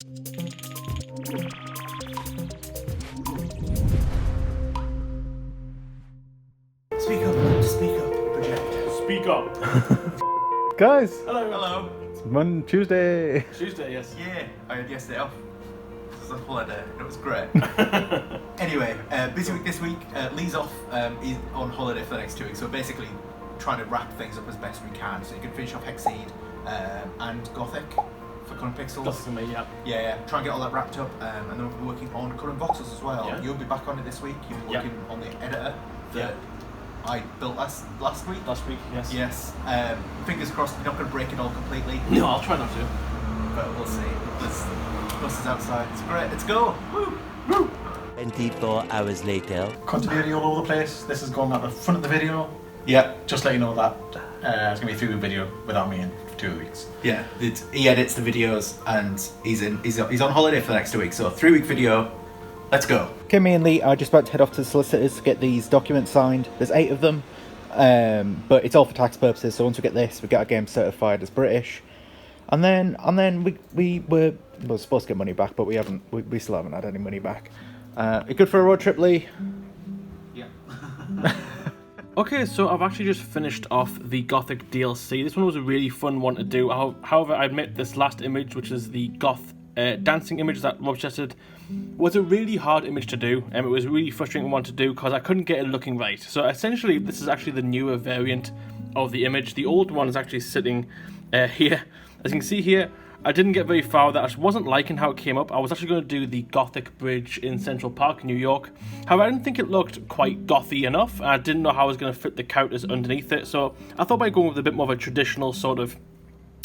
Speak up, project. Speak up. Guys, Hello. it's Tuesday. Tuesday, yes. Yeah, I had yesterday off. It was a holiday. It was great. Anyway, busy week this week. Lee's off. He's on holiday for the next 2 weeks, so basically trying to wrap things up as best we can. So you can finish off Hexseed and Gothic for Coloring Pixels. That's for me, yeah. Yeah, try and get all that wrapped up, and then we'll be working on Coloring Voxels as well. Yeah. You'll be back on it this week. You'll be working on the editor that I built last week. Last week, yes. Yes. Fingers crossed you're not going to break it all completely. No, I'll try not to. But we'll see. There's buses outside. It's great. Let's go. Woo! Woo! 24 hours later. Continuity all over the place. This is going at the front of the video. Yeah. Just let you know that it's going to be a 3-week video without me in 2 weeks. Yeah. He edits the videos and he's on holiday for the next 2 weeks. So 3-week video. Let's go. Okay, me and Lee are just about to head off to the solicitors to get these documents signed. There's 8 of them, but it's all for tax purposes. So once we get this, we get our game certified as British, and then we were supposed to get money back, but we haven't. We still haven't had any money back. Good for a road trip, Lee? Yeah. Okay, so I've actually just finished off the Gothic DLC. This one was a really fun one to do. However, I admit this last image, which is the goth dancing image that Rob suggested, was a really hard image to do, and it was a really frustrating one to do because I couldn't get it looking right. So essentially, this is actually the newer variant of the image. The old one is actually sitting here. As you can see here, I didn't get very far with that. I just wasn't liking how it came up. I was actually going to do the Gothic bridge in Central Park, New York. However, I didn't think it looked quite gothy enough. I didn't know how I was going to fit the characters underneath it. So I thought by going with a bit more of a traditional sort of,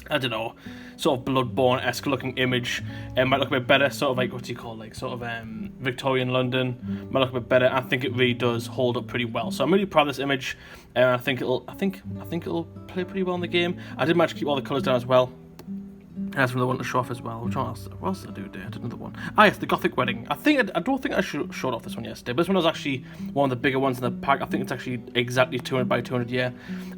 I don't know, sort of Bloodborne-esque looking image, might look a bit better. Sort of like, what do you call, like sort of Victorian London, might look a bit better. I think it really does hold up pretty well. So I'm really proud of this image, and I think it'll play pretty well in the game. I did manage to keep all the colours down as well. That's another one to show off as well. What else did I do today? I did another one. Ah, yes, the Gothic Wedding. I don't think I showed off this one yesterday, but this one was actually one of the bigger ones in the pack. I think it's actually exactly 200 by 200, yeah.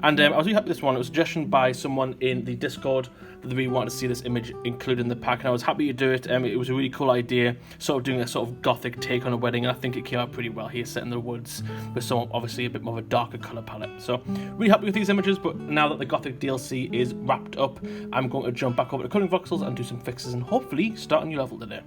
And I was really happy with this one. It was a suggestion by someone in the Discord that they really wanted to see this image included in the pack, and I was happy to do it. It was a really cool idea, sort of doing a sort of Gothic take on a wedding, and I think it came out pretty well here, set in the woods, with some obviously a bit more of a darker colour palette. So, really happy with these images, but now that the Gothic DLC is wrapped up, I'm going to jump back over to Coloring Voxels and do some fixes and hopefully start a new level today.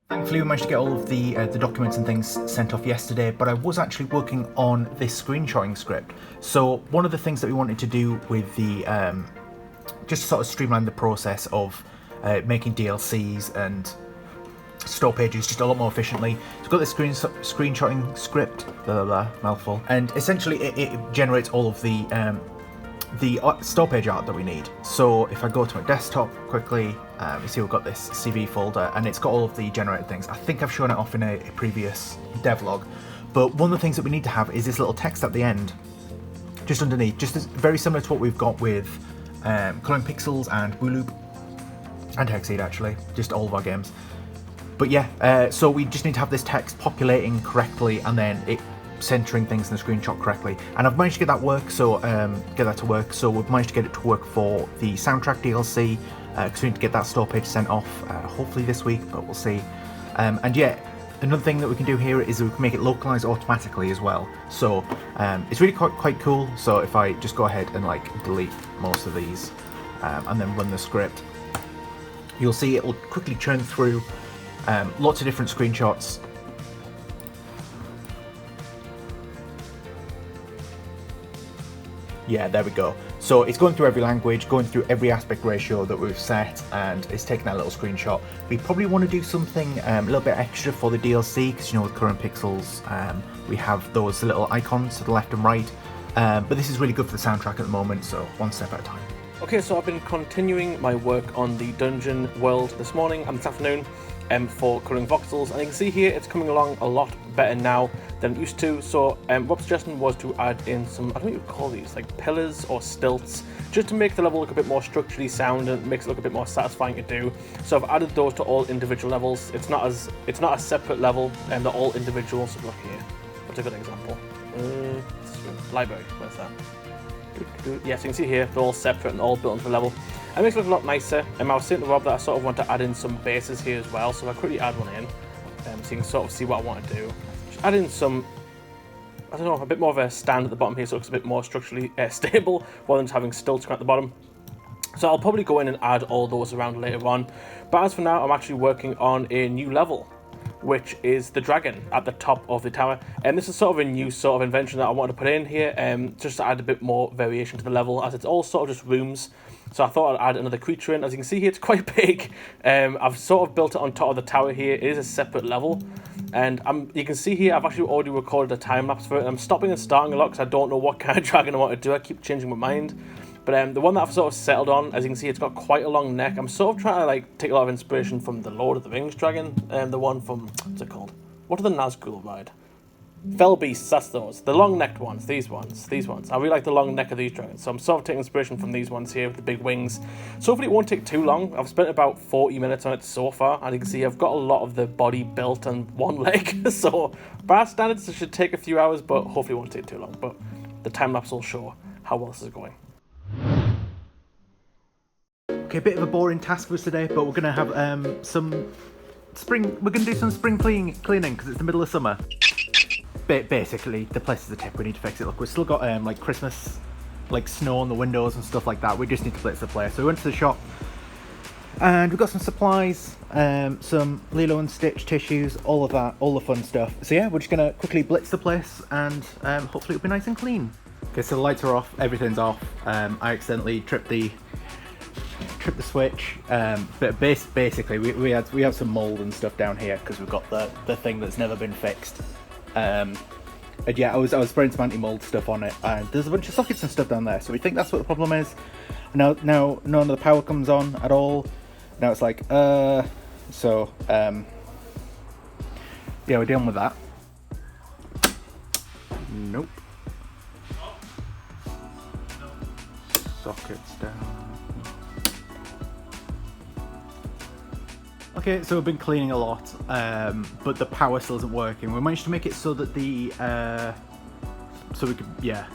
Thankfully, we managed to get all of the documents and things sent off yesterday, but I was actually working on this screenshotting script. So one of the things that we wanted to do with the, just to sort of streamline the process of making DLCs and store pages just a lot more efficiently. So we've got this screenshotting script, mouthful, and essentially it generates all of the store page art that we need. So if I go to my desktop quickly, you see we've got this CV folder, and it's got all of the generated things. I think I've shown it off in a previous devlog, but one of the things that we need to have is this little text at the end, just underneath, just as, very similar to what we've got with Coloring Pixels and Wooloop, and Hexseed actually, just all of our games. But yeah, so we just need to have this text populating correctly, and then it centering things in the screenshot correctly, and I've managed to get that to work. So we've managed to get it to work for the soundtrack DLC, because we need to get that store page sent off hopefully this week, but we'll see. And yeah, another thing that we can do here is we can make it localize automatically as well. So it's really quite cool. So if I just go ahead and like delete most of these and then run the script, you'll see it will quickly churn through lots of different screenshots. Yeah, there we go. So it's going through every language, going through every aspect ratio that we've set, and it's taking that little screenshot. We probably want to do something a little bit extra for the DLC, because you know with Coloring Pixels, we have those little icons to the left and right. But this is really good for the soundtrack at the moment, so one step at a time. Okay, so I've been continuing my work on the dungeon world this morning and this afternoon for Coloring Voxels, and you can see here it's coming along a lot better now than it used to. So Rob's suggestion was to add in some, I don't know what you would call these, like pillars or stilts, just to make the level look a bit more structurally sound and makes it look a bit more satisfying to do. So I've added those to all individual levels. It's not a separate level, and they're all individual. So look here, what's a good example? Library, where's that? Yes, you can see here they're all separate and all built into the level. It makes it look a lot nicer. I was saying to Rob that I sort of want to add in some bases here as well, so I quickly add one in, so you can sort of see what I want to do. Just add in some, I don't know, a bit more of a stand at the bottom here, so it looks a bit more structurally stable, rather than just having stilts at the bottom. So I'll probably go in and add all those around later on. But as for now, I'm actually working on a new level, which is the dragon at the top of the tower. And this is sort of a new sort of invention that I wanted to put in here, just to add a bit more variation to the level, as it's all sort of just rooms. So I thought I'd add another creature in. As you can see here, it's quite big. I've sort of built it on top of the tower here. It is a separate level. And you can see here, I've actually already recorded a time lapse for it. And I'm stopping and starting a lot because I don't know what kind of dragon I want to do. I keep changing my mind. But the one that I've sort of settled on, as you can see, it's got quite a long neck. I'm sort of trying to like take a lot of inspiration from the Lord of the Rings dragon, the one from, what's it called? What are the Nazgul ride? Fell beasts, that's those. The long-necked ones, these ones. I really like the long neck of these dragons, so I'm sort of taking inspiration from these ones here with the big wings. So hopefully it won't take too long. I've spent about 40 minutes on it so far, and you can see I've got a lot of the body built on one leg. So by our standards, it should take a few hours, but hopefully it won't take too long. But the time-lapse will show how well this is going. Okay, a bit of a boring task for us today, but we're going to have some spring. We're going to do some spring cleaning because it's the middle of summer. Basically, the place is a tip. We need to fix it. Look, we've still got like Christmas, like snow on the windows and stuff like that. We just need to blitz the place. So we went to the shop, and we've got some supplies, some Lilo and Stitch tissues, all of that, all the fun stuff. So yeah, we're just gonna quickly blitz the place, and hopefully it'll be nice and clean. Okay, so the lights are off. Everything's off. I accidentally tripped the switch, but basically we have some mold and stuff down here because we've got the thing that's never been fixed. And yeah, I was spraying some anti-mold stuff on it, and there's a bunch of sockets and stuff down there, so we think that's what the problem is. Now none of the power comes on at all. Now it's like yeah, we're dealing with that. Nope. Sockets down. Okay, so we've been cleaning a lot, but the power still isn't working. We managed to make it so that so we could, yeah,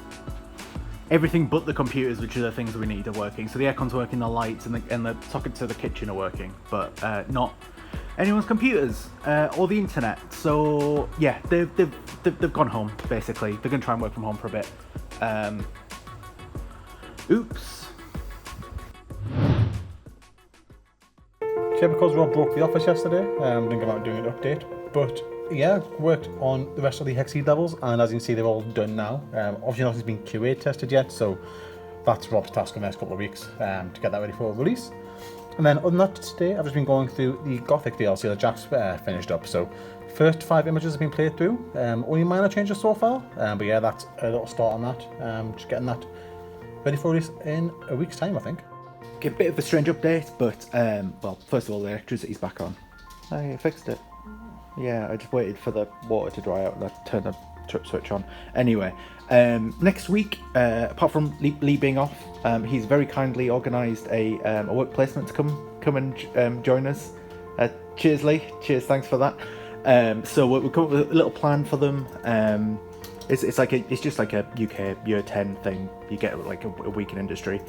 everything but the computers, which are the things we need, are working. So the aircon's working, the lights and the sockets to the kitchen are working, but not anyone's computers or the internet. So yeah, they've gone home basically. They're gonna try and work from home for a bit. Oops. Yeah, because Rob broke the office yesterday, didn't come out doing an update, but yeah, worked on the rest of the Hexseed levels, and as you can see, they're all done now. Obviously nothing's been QA tested yet, so that's Rob's task in the next couple of weeks, to get that ready for release. And then other than that, today I've just been going through the Gothic DLC that Jack's finished up. So first 5 images have been played through, only minor changes so far, but yeah, that's a little start on that, just getting that ready for release in a week's time, I think. Okay, a bit of a strange update, but well, first of all, the electricity's back on. I fixed it. Yeah, I just waited for the water to dry out and I turned the trip switch on. Anyway, next week, apart from Lee being off, he's very kindly organised a work placement to come and join us. Cheers, Lee. Cheers, thanks for that. So we'll come up with a little plan for them. It's just like a UK Year 10 thing. You get like a week in industry.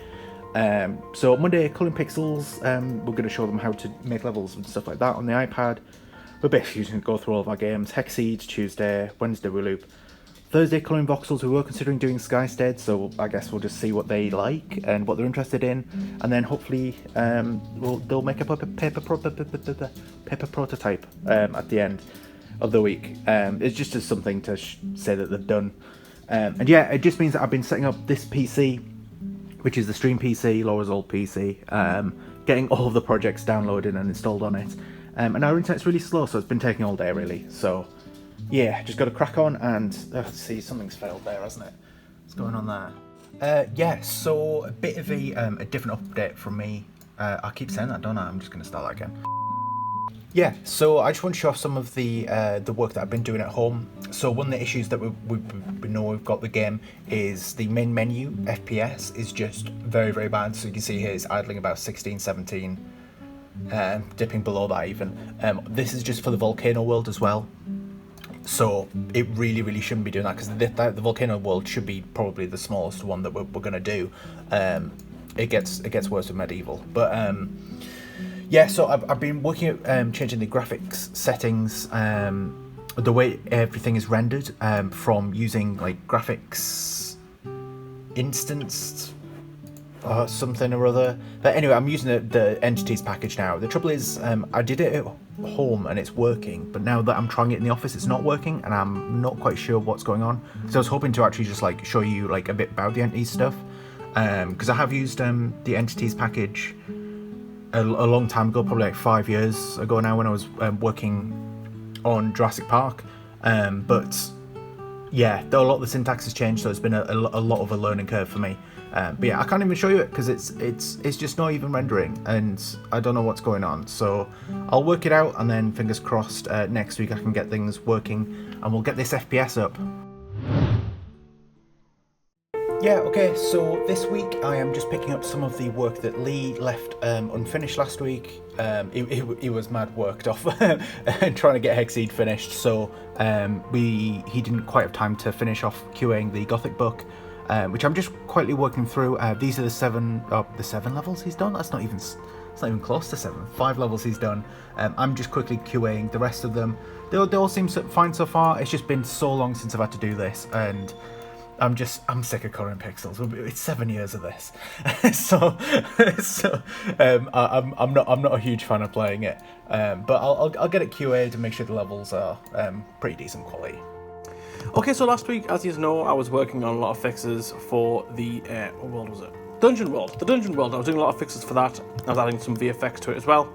So Monday, Coloring Pixels, we're going to show them how to make levels and stuff like that on the iPad. We're basically just going to go through all of our games. Hexseed, Tuesday, Wednesday we loop. Thursday, Coloring Voxels, we were considering doing Skystead, so I guess we'll just see what they like and what they're interested in, and then hopefully they'll make a paper prototype at the end of the week. It's just as something to say that they've done. And yeah, it just means that I've been setting up this PC, which is the stream PC, Laura's old PC, getting all of the projects downloaded and installed on it. And our internet's really slow, so it's been taking all day really. So yeah, just got to crack on and let's see, something's failed there, hasn't it? What's going on there? Yeah, so a bit of a different update from me. I keep saying that, don't I? I'm just going to start that again. Yeah, so I just want to show off some of the work that I've been doing at home. So one of the issues that we know we've got the game is the main menu FPS is just very, very bad. So you can see here it's idling about 16, 17, dipping below that even. This is just for the Volcano world as well. So it really, really shouldn't be doing that because the Volcano world should be probably the smallest one that we're going to do. it gets worse with medieval. But yeah, so I've been working at changing the graphics settings, the way everything is rendered, from using like graphics instanced or something or other. But anyway, I'm using the entities package now. The trouble is, I did it at home and it's working, but now that I'm trying it in the office, it's not working, and I'm not quite sure what's going on. So I was hoping to actually just like show you like a bit about the entities stuff, because I have used the entities package a long time ago, probably like 5 years ago now, when I was working on Jurassic Park. But yeah, a lot of the syntax has changed, so it's been a lot of a learning curve for me. But yeah, I can't even show you it because it's just not even rendering, and I don't know what's going on. So I'll work it out, and then fingers crossed next week I can get things working and we'll get this FPS up. Yeah, okay, so this week I am just picking up some of the work that Lee left unfinished last week. He was mad worked off and trying to get Hexseed finished, so he didn't quite have time to finish off QAing the Gothic book, which I'm just quietly working through. These are the seven levels he's done. It's not even close to 7. 5 levels he's done. I'm just quickly QAing the rest of them. They all seem fine so far. It's just been so long since I've had to do this, and I'm sick of coloring pixels. It's 7 years of this, so I'm not a huge fan of playing it. But I'll get it QA'd to make sure the levels are pretty decent quality. Okay, so last week, as you know, I was working on a lot of fixes for the what world was it? Dungeon World. The Dungeon World. I was doing a lot of fixes for that. I was adding some VFX to it as well.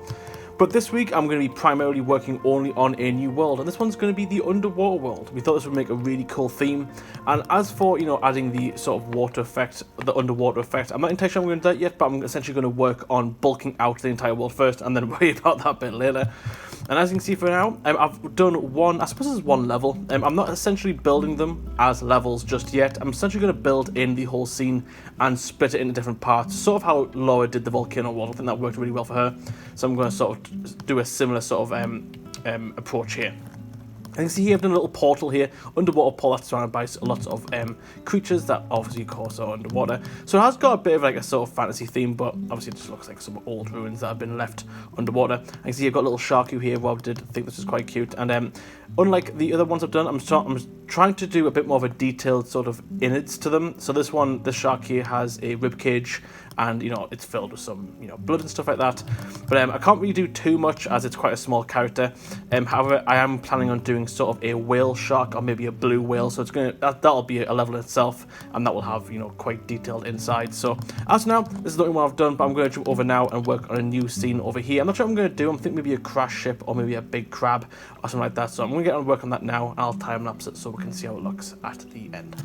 But this week, I'm going to be primarily working only on a new world, and this one's going to be the underwater world. We thought this would make a really cool theme. And as for, adding the sort of water effect, the underwater effect, I'm not entirely sure I'm going to do that yet, but I'm essentially going to work on bulking out the entire world first, and then worry about that bit later. And as you can see for now, I've done I suppose it's one level. I'm not essentially building them as levels just yet. I'm essentially going to build in the whole scene and split it into different parts, sort of how Laura did the volcano world. I think that worked really well for her. So I'm going to sort of do a similar sort of approach here. You can see here I've done a little portal here, underwater portal that's surrounded by lots of creatures that obviously of course are underwater. So it has got a bit of like a sort of fantasy theme, but obviously it just looks like some old ruins that have been left underwater. You can see I've got a little sharky here. Rob did think this is quite cute, and unlike the other ones I've done, I'm trying to do a bit more of a detailed sort of innards to them. So this shark here has a rib cage, and it's filled with some blood and stuff like that. But I can't really do too much as it's quite a small character. However, I am planning on doing sort of a whale shark or maybe a blue whale. So that'll be a level in itself, and that will have quite detailed inside. So as of now, this is the only one I've done, but I'm going to jump over now and work on a new scene over here. I'm not sure what I'm going to do. I'm thinking maybe a crash ship or maybe a big crab or something like that. So I'm going to get on work on that now, and I'll time lapse it so we can see how it looks at the end.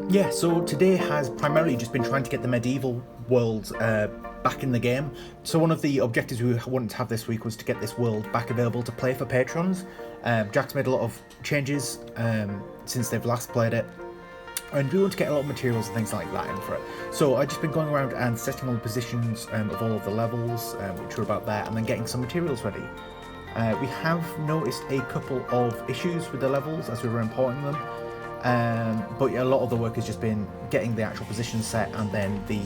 Yeah, so today has primarily just been trying to get the medieval world back in the game. So one of the objectives we wanted to have this week was to get this world back available to play for patrons. Jack's made a lot of changes since they've last played it, and we want to get a lot of materials and things like that in for it. So I've just been going around and setting all the positions of all of the levels, which are about there, and then getting some materials ready. We have noticed a couple of issues with the levels as we were importing them. But yeah, a lot of the work has just been getting the actual position set and then the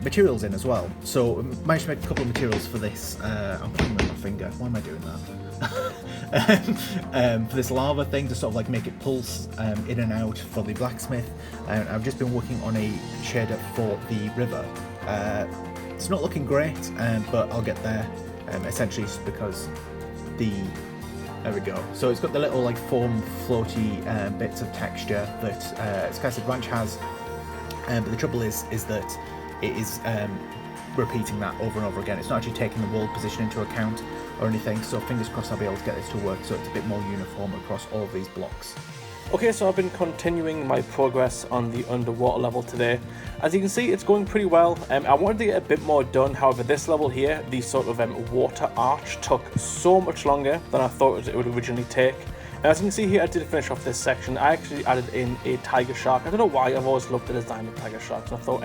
materials in as well. So I managed to make a couple of materials for this. I'm putting them on my finger. Why am I doing that? For this lava thing to sort of like make it pulse in and out for the blacksmith. I've just been working on a shader for the river. It's not looking great, but I'll get there. Essentially it's because there we go. So it's got the little like foam floaty bits of texture that Skyset Ranch has, but the trouble is that it is repeating that over and over again. It's not actually taking the world position into account or anything, so fingers crossed I'll be able to get this to work so it's a bit more uniform across all of these blocks. Okay, so I've been continuing my progress on the underwater level today. As you can see, it's going pretty well. I wanted to get a bit more done. However, this level here, the sort of water arch, took so much longer than I thought it would originally take. And as you can see here, I did finish off this section. I actually added in a tiger shark. I don't know why, I've always loved the design of tiger sharks. I thought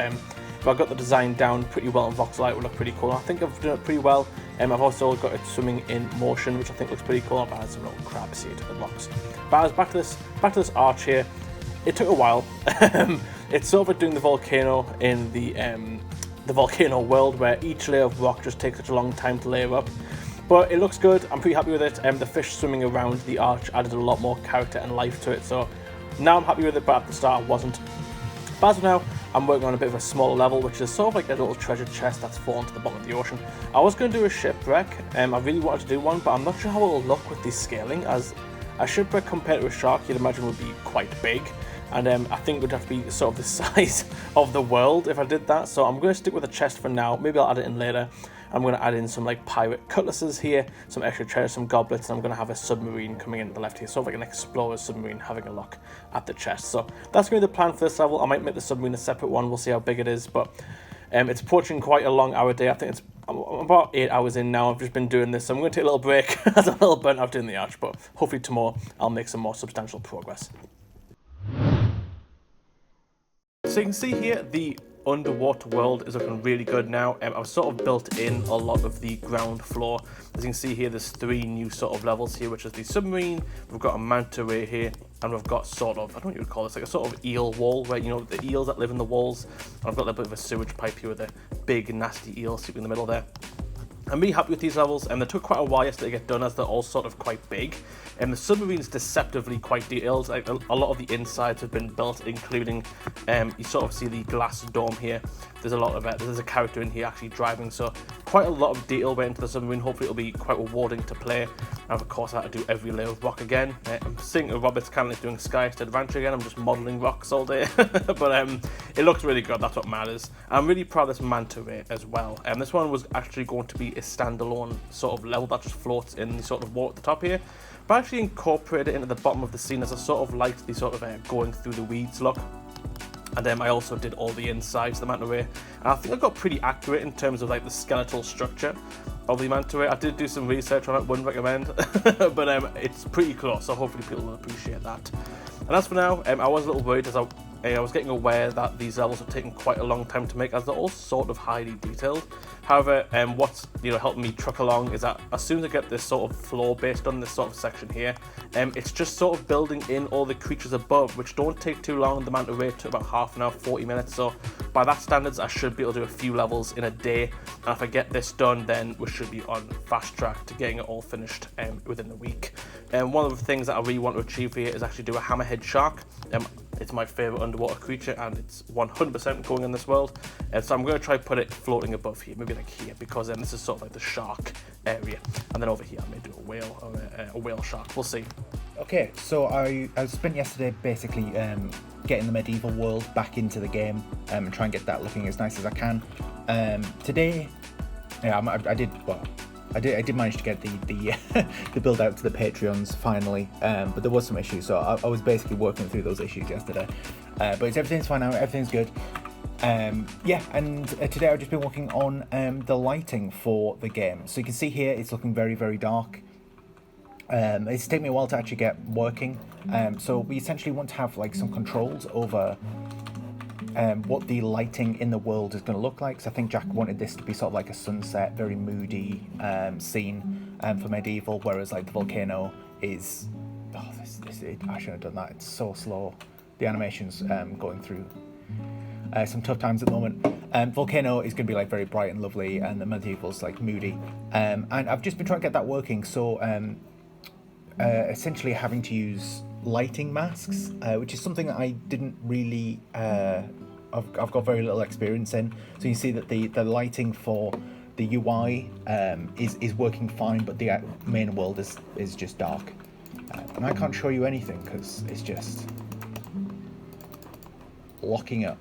but I got the design down pretty well in voxel. It would look pretty cool. I think I've done it pretty well. I've also got it swimming in motion, which I think looks pretty cool. I've added some little crabs here to the blocks. But back to this arch here. It took a while. It's sort of like doing the volcano in the volcano world, where each layer of rock just takes such a long time to layer up. But it looks good. I'm pretty happy with it. The fish swimming around the arch added a lot more character and life to it. So now I'm happy with it, but at the start I wasn't. But as of now, I'm working on a bit of a smaller level, which is sort of like a little treasure chest that's fallen to the bottom of the ocean. I was going to do a shipwreck. I really wanted to do one, but I'm not sure how it will look with the scaling, as a shipwreck compared to a shark you'd imagine would be quite big. And I think it would have to be sort of the size of the world if I did that. So I'm going to stick with a chest for now. Maybe I'll add it in later. I'm going to add in some like pirate cutlasses here, some extra treasure, some goblets, and I'm going to have a submarine coming in at the left here, sort of like an explorer's submarine having a look at the chest. So that's going to be the plan for this level. I might make the submarine a separate one. We'll see how big it is, but it's approaching quite a long hour day. I think I'm about 8 hours in now. I've just been doing this, so I'm going to take a little break as I'm a little burnt out doing the arch, but hopefully tomorrow I'll make some more substantial progress. So you can see here the underwater world is looking really good now. I've sort of built in a lot of the ground floor. As you can see here, there's 3 new sort of levels here, which is the submarine, we've got a manta ray here, and we've got sort of, I don't know what you would call this, like a sort of eel wall, where, you know, the eels that live in the walls. And I've got a little bit of a sewage pipe here with a big nasty eel sitting in the middle there. I'm really happy with these levels, and they took quite a while yesterday to get done, as they're all sort of quite big. And the submarine's deceptively quite detailed. Like, a lot of the insides have been built, including you sort of see the glass dome here. There's a lot of there's a character in here actually driving, so quite a lot of detail went into the submarine. Hopefully it'll be quite rewarding to play. And of course I had to do every layer of rock again. I'm seeing Robert's kind of like doing Sky Adventure again. I'm just modelling rocks all day, but it looks really good. That's what matters. I'm really proud of this manta ray as well. This one was actually going to be a standalone sort of level that just floats in the sort of water at the top here, but I actually incorporated it into the bottom of the scene, as I sort of liked the sort of going through the weeds look. And I also did all the insides of the manta ray, and I think I got pretty accurate in terms of like the skeletal structure of the manta ray. I did do some research on it, wouldn't recommend, but it's pretty close, so hopefully people will appreciate that. And as for now, I was a little worried, as I was getting aware that these levels are taking quite a long time to make, as they're all sort of highly detailed. However, what's helping me truck along is that as soon as I get this sort of floor based on this sort of section here, it's just sort of building in all the creatures above, which don't take too long. The manta ray took about half an hour, 40 minutes. So by that standards, I should be able to do a few levels in a day. And if I get this done, then we should be on fast track to getting it all finished within the week. One of the things that I really want to achieve here is actually do a hammerhead shark. It's my favourite underwater creature, and it's 100% going in this world. So I'm going to try put it floating above here, maybe like here, because this is sort of like the shark area. And then over here I may do a whale or a whale shark. We'll see. Okay, so I spent yesterday basically getting the medieval world back into the game and try and get that looking as nice as I can. Today, yeah, I did manage to get the build out to the Patreons finally, but there was some issues, so I was basically working through those issues yesterday. But everything's fine now, everything's good. Yeah, and today I've just been working on the lighting for the game. So you can see here it's looking very, very dark. It's taken me a while to actually get working. So we essentially want to have like some controls over what the lighting in the world is going to look like. So I think Jack wanted this to be sort of like a sunset, very moody scene for medieval, whereas like the volcano is, I should have done that. It's so slow. The animation's going through some tough times at the moment. Volcano is going to be like very bright and lovely, and the medieval's like moody. And I've just been trying to get that working. So essentially having to use lighting masks, which is something that I didn't really I've got very little experience in. So you see that the lighting for the UI is working fine, but the main world is just dark, and I can't show you anything because it's just locking up.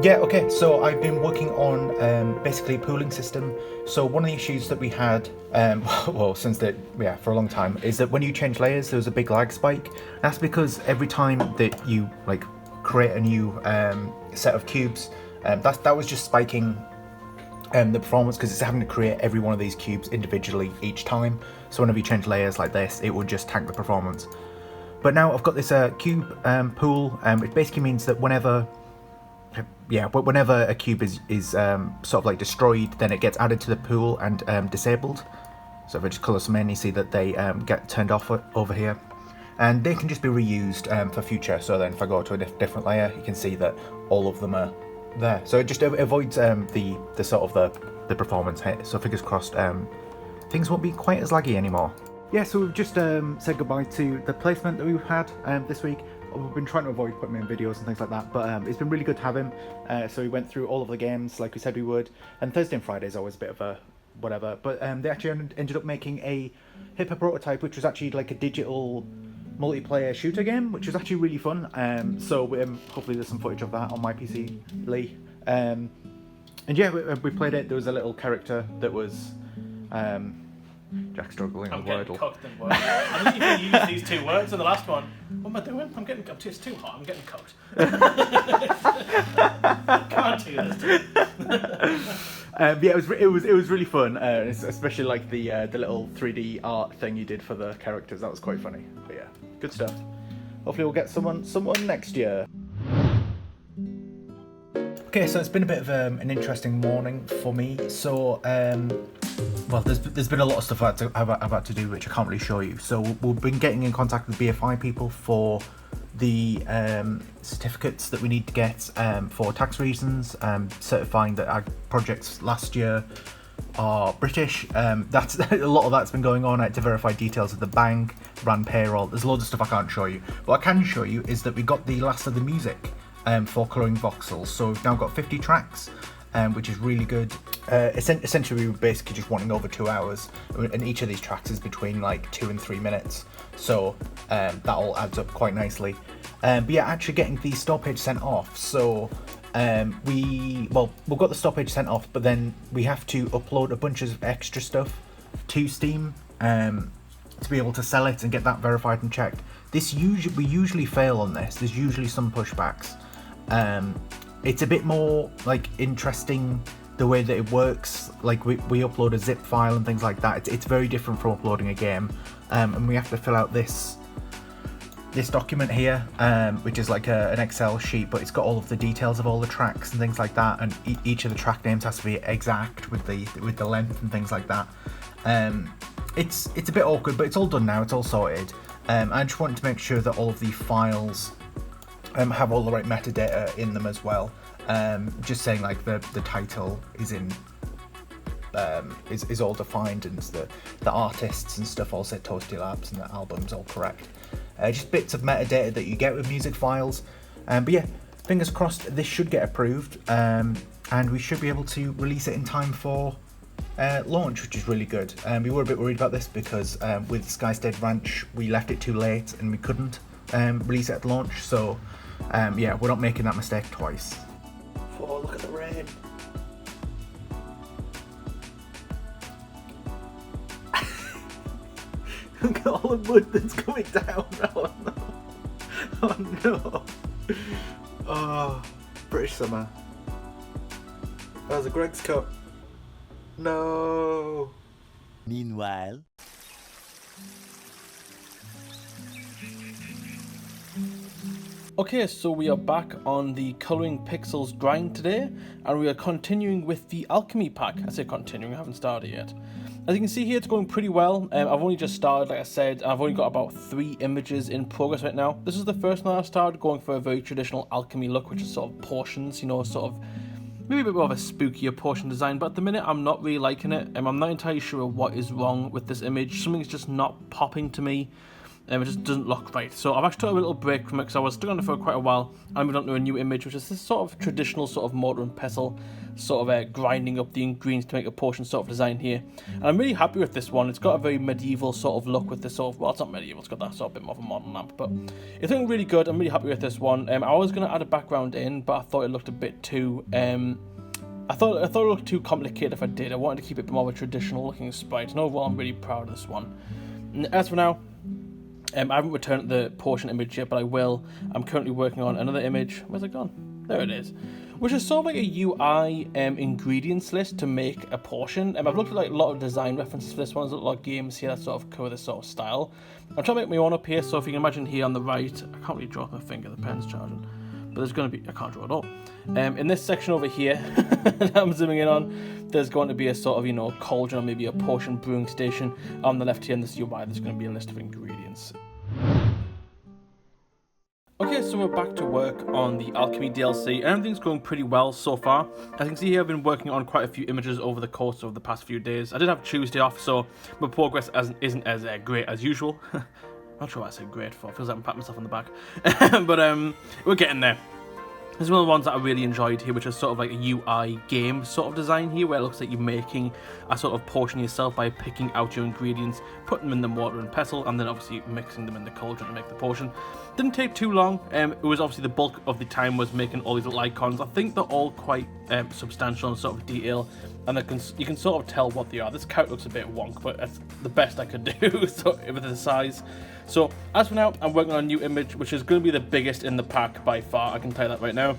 Yeah, okay, so I've been working on basically a pooling system. So one of the issues that we had, for a long time, is that when you change layers, there's a big lag spike. That's because every time that you like create a new set of cubes, that was just spiking the performance, because it's having to create every one of these cubes individually each time. So whenever you change layers like this, it would just tank the performance. But now I've got this cube pool, which basically means that whenever a cube is sort of like destroyed, then it gets added to the pool and disabled. So if I just colour some in, you see that they get turned off over here. And they can just be reused for future. So then if I go to a different layer, you can see that all of them are there. So it just avoids the sort of the performance hit. So fingers crossed, things won't be quite as laggy anymore. Yeah, so we've just said goodbye to the placement that we've had this week. We've been trying to avoid putting him in videos and things like that, but it's been really good to have him. So we went through all of the games like we said we would, and Thursday and Friday is always a bit of a whatever, but they actually ended up making a Hipper prototype, which was actually like a digital multiplayer shooter game, which was actually really fun. So hopefully there's some footage of that on my PC, Lee. And yeah, we played it. There was a little character that was Jack struggling with Wordle. I'm getting cooked in Wordle. I didn't even use these 2 words in the last one. What am I doing? I'm getting cooked. It's too hot. I'm getting cooked. Can't do this. Yeah, it was really fun, especially like the little 3D art thing you did for the characters. That was quite funny. But yeah, good stuff. Hopefully we'll get someone next year. Okay, so it's been a bit of an interesting morning for me. So, well, there's been a lot of stuff I've had to do which I can't really show you. So we've been getting in contact with BFI people for the certificates that we need to get for tax reasons, certifying that our projects last year are British. That's a lot of that's been going on. I had to verify details of the bank, ran payroll. There's loads of stuff I can't show you. What I can show you is that we got the last of the music for Coloring Voxels. So we've now got 50 tracks, which is really good. Essentially, we were basically just wanting over 2 hours, and each of these tracks is between like 2 and 3 minutes. So that all adds up quite nicely. But yeah, actually getting the store page sent off. So we've got the store page sent off, but then we have to upload a bunch of extra stuff to Steam to be able to sell it and get that verified and checked. We usually fail on this. There's usually some pushbacks. It's a bit more like interesting the way that it works. Like we upload a zip file and things like that. It's very different from uploading a game, and we have to fill out this document here, which is like an Excel sheet, but it's got all of the details of all the tracks and things like that, and each of the track names has to be exact with the length and things like that. It's a bit awkward, but it's all done now. It's all sorted. I just wanted to make sure that all of the files have all the right metadata in them as well. Just saying like the title is in is all defined, and the artists and stuff all said ToastieLabs, and the album's all correct. Just bits of metadata that you get with music files. But yeah, fingers crossed this should get approved, and we should be able to release it in time for launch, which is really good. We were a bit worried about this because with Skystead Ranch we left it too late and we couldn't release it at launch. So yeah, we're not making that mistake twice. Oh, look at the rain. Look at all the mud that's coming down. Oh no. Oh no. Oh, British summer. That was a Greg's Cup. No. Meanwhile. Okay, so we are back on the Coloring Pixels grind today, and we are continuing with the alchemy pack. I say continuing, I haven't started yet. As you can see here, it's going pretty well. I've only just started, like I said, and I've only got about 3 images in progress right now. This is the first one I started, going for a very traditional alchemy look, which is sort of portions, you know, sort of maybe a bit more of a spookier portion design, but at the minute I'm not really liking it. I'm not entirely sure what is wrong with this image. Something's just not popping to me. It just doesn't look right. So I've actually took a little break from it because I was stuck on it for quite a while. I moved on to a new image, which is this sort of traditional sort of mortar and pestle, sort of grinding up the ingredients to make a portion sort of design here. And I'm really happy with this one. It's got a very medieval sort of look with this sort of, well, it's not medieval, it's got that sort of bit more of a modern lamp, but it's looking really good. I'm really happy with this one. I was going to add a background in, but I thought it looked a bit too, I thought it looked too complicated if I did. I wanted to keep it more of a traditional looking sprite, and overall I'm really proud of this one. And as for now, I haven't returned the portion image yet, but I will. I'm currently working on another image. Where's it gone? There it is. which is sort of like a UI ingredients list to make a portion. I've looked at like a lot of design references for this one. There's a lot of games here that sort of cover this sort of style. I'm trying to make my own up here, so if you can imagine here on the right, I can't really draw my finger, the pen's charging, but there's going to be, I can't draw at all. In this section over here that I'm zooming in on, there's going to be a sort of, you know, cauldron or maybe a potion brewing station. On the left here in this UI, there's going to be a list of ingredients. Okay, so we're back to work on the Alchemy DLC, and everything's going pretty well so far. As you can see here, I've been working on quite a few images over the course of the past few days. I did have Tuesday off, so my progress isn't as great as usual. Not sure what I said great for, feels like I'm patting myself on the back. But we're getting there. This is one of the ones that I really enjoyed here, which is sort of like a UI game sort of design here, where it looks like you're making a sort of potion yourself by picking out your ingredients, putting them in the mortar and pestle, and then obviously mixing them in the cauldron to make the potion. Didn't take too long. It was obviously the bulk of the time was making all these little icons. I think they're all quite substantial and sort of detail, and you can sort of tell what they are. This carrot looks a bit wonk, but that's the best I could do so with the size. So as for now, I'm working on a new image, which is going to be the biggest in the pack by far. I can tell you that right now.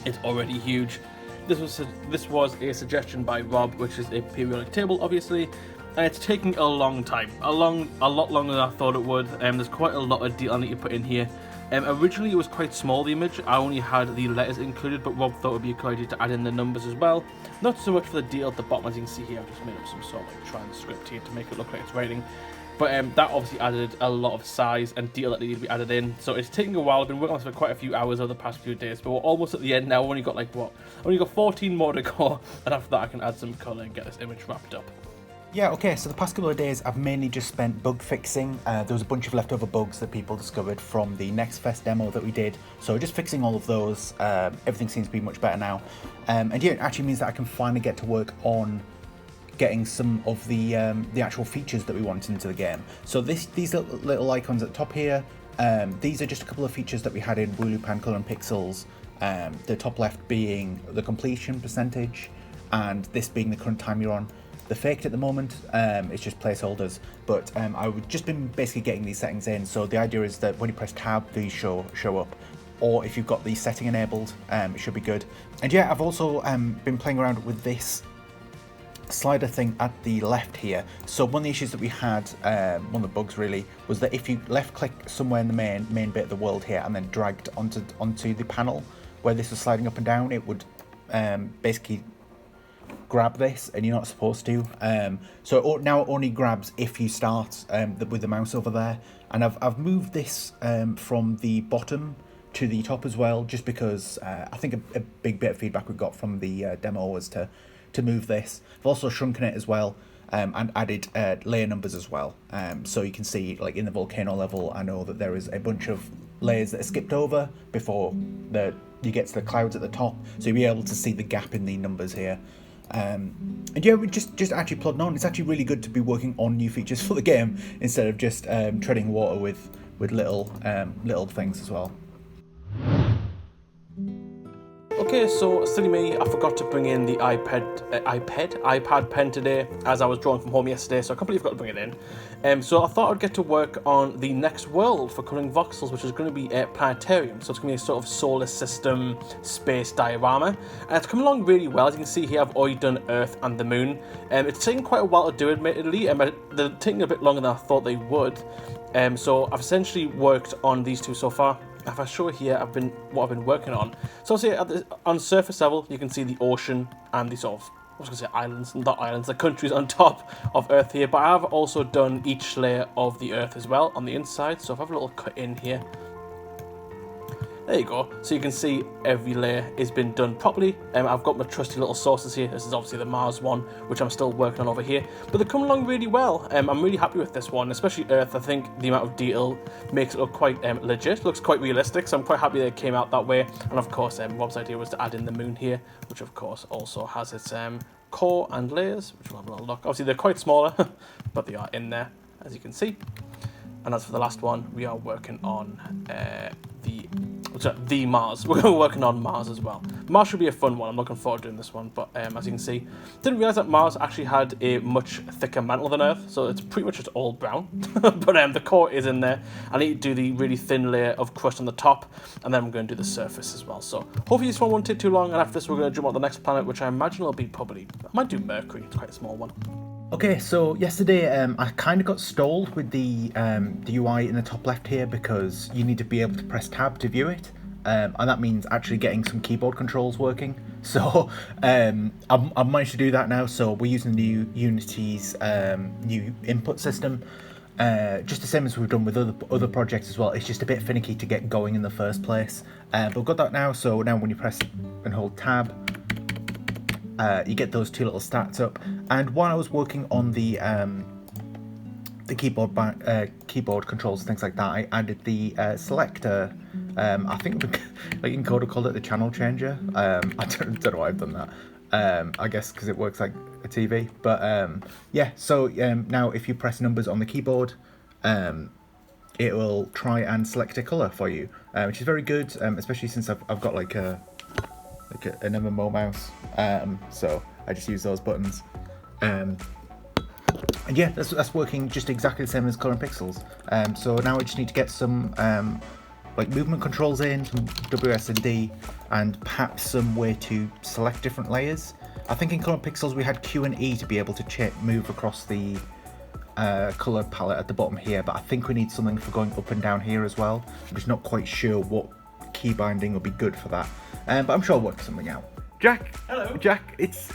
It's already huge. This was a suggestion by Rob, which is a periodic table, obviously, and it's taking a long time, a lot longer than I thought it would. There's quite a lot of detail I need to put in here. Originally, it was quite small, the image. I only had the letters included, but Rob thought it would be a good idea to add in the numbers as well. Not so much for the detail at the bottom, as you can see here. I've just made up some sort of like transcript here to make it look like it's writing. But that obviously added a lot of size and detail that needed to be added in. So it's taking a while. I've been working on this for quite a few hours over the past few days, but we're almost at the end now. I've only got like, what? I've only got 14 more to go, and after that I can add some colour and get this image wrapped up. Yeah, okay, so the past couple of days I've mainly just spent bug fixing. There was a bunch of leftover bugs that people discovered from the Next Fest demo that we did, so just fixing all of those. Everything seems to be much better now. And yeah, it actually means that I can finally get to work on getting some of the actual features that we want into the game. So these little icons at the top here, these are just a couple of features that we had in Wooloopan Coloring Pixels. The top left being the completion percentage, and this being the current time you're on. They're faked at the moment, it's just placeholders, but I've just been basically getting these settings in. So the idea is that when you press tab, these show up, or if you've got the setting enabled, it should be good. And yeah, I've also been playing around with this slider thing at the left here. So one of the issues that we had, one of the bugs really, was that if you left click somewhere in the main bit of the world here and then dragged onto the panel where this was sliding up and down, it would basically grab this, and you're not supposed to. So now it only grabs if you start with the mouse over there. And I've moved this from the bottom to the top as well, just because I think a big bit of feedback we got from the demo was to move this. I've also shrunken it as well, and added layer numbers as well. So you can see, like in the volcano level, I know that there is a bunch of layers that are skipped over before you get to the clouds at the top, so you'll be able to see the gap in the numbers here. And yeah, we're just actually plodding on. It's actually really good to be working on new features for the game instead of just treading water with little things as well. Okay, so silly me, I forgot to bring in the iPad pen today, as I was drawing from home yesterday, so I completely forgot to bring it in. So I thought I'd get to work on the next world for Coloring Voxels, which is going to be a planetarium. So it's going to be a sort of solar system space diorama, and it's coming along really well. As you can see here, I've already done Earth and the Moon. It's taken quite a while to do, admittedly, they're taking a bit longer than I thought they would. So I've essentially worked on these two so far. If I show here, what I've been working on. So I'll say on surface level, you can see the ocean and the sort of, I was going to say islands, not islands, the countries on top of Earth here. But I've also done each layer of the Earth as well on the inside. So if I have a little cut in here, there you go. So you can see every layer has been done properly. I've got my trusty little sources here. This is obviously the Mars one, which I'm still working on over here. But they're coming along really well. I'm really happy with this one, especially Earth. I think the amount of detail makes it look quite legit. It looks quite realistic, so I'm quite happy that it came out that way. And of course, Rob's idea was to add in the moon here, which of course also has its core and layers, which we'll have a little look. Obviously, they're quite smaller, but they are in there, as you can see. And as for the last one, we are working on the the Mars. We're going to be working on Mars as well. Mars should be a fun one. I'm looking forward to doing this one. But as you can see, didn't realise that Mars actually had a much thicker mantle than Earth, so it's pretty much just all brown. But the core is in there. I need to do the really thin layer of crust on the top, and then I'm going to do the surface as well. So hopefully this one won't take too long, and after this we're going to jump on the next planet, which I imagine will be probably, I might do Mercury. It's quite a small one. Okay, so yesterday I kind of got stalled with the UI in the top left here because you need to be able to press tab to view it, and that means actually getting some keyboard controls working. So I've managed to do that now. So we're using the new Unity's new input system, just the same as we've done with other projects as well. It's just a bit finicky to get going in the first place, but we've got that now. So now when you press and hold tab, you get those two little stats up. And while I was working on the keyboard controls and things like that, I added the selector. I think like Encoder called it the channel changer. I don't know why I've done that. I guess because it works like a TV. But yeah, so now if you press numbers on the keyboard, it will try and select a color for you, which is very good, especially since I've got like an MMO mouse, so I just use those buttons, and yeah, that's working just exactly the same as Coloring Pixels. So now I just need to get some like movement controls in, some WSD, and perhaps some way to select different layers. I think in Coloring Pixels we had Q and E to be able to move across the color palette at the bottom here, but I think we need something for going up and down here as well. I'm just not quite sure what key binding will be good for that, but I'm sure I'll work something out. Jack! Hello! Jack, it's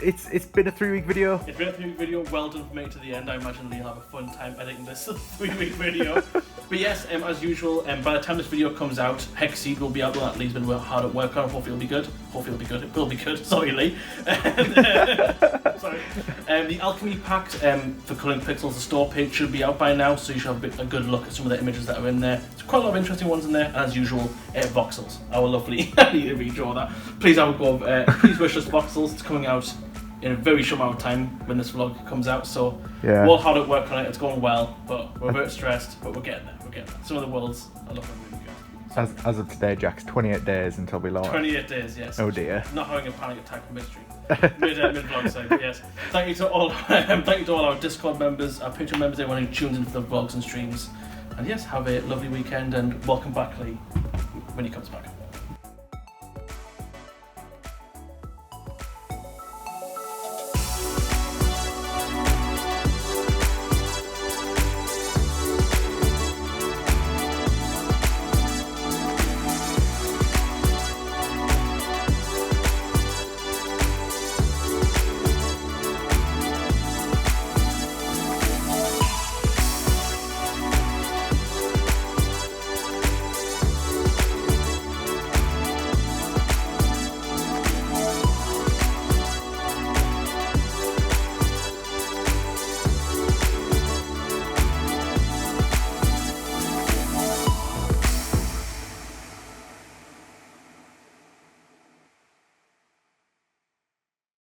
been a 3-week video. It's been a 3-week video, well done for me to the end. I imagine Lee will have a fun time editing this 3-week video. But yes, as usual, by the time this video comes out, Hexseed will be out there that Lee's been hard at work on. Hopefully it'll be good. Hopefully it'll be good. It will be good. Sorry, Lee. Sorry. The Alchemy pack for Coloring Pixels, the store page should be out by now, so you should have a good look at some of the images that are in there. There's quite a lot of interesting ones in there, and as usual, Voxels. Our lovely, I need to redraw that. Please have a go. Please wish us Voxels. It's coming out in a very short amount of time when this vlog comes out, so yeah, we're all hard at work on it. It's going well, but we're a bit stressed, but we're getting there. Some of the worlds are looking really good. As of today, Jack's 28 days until we launch. 28 days, yes. Oh dear. Not having a panic attack mystery. Mid vlog side, yes. Thank you to all our Discord members, our Patreon members, everyone who tunes into the vlogs and streams. And yes, have a lovely weekend and welcome back, Lee, when he comes back.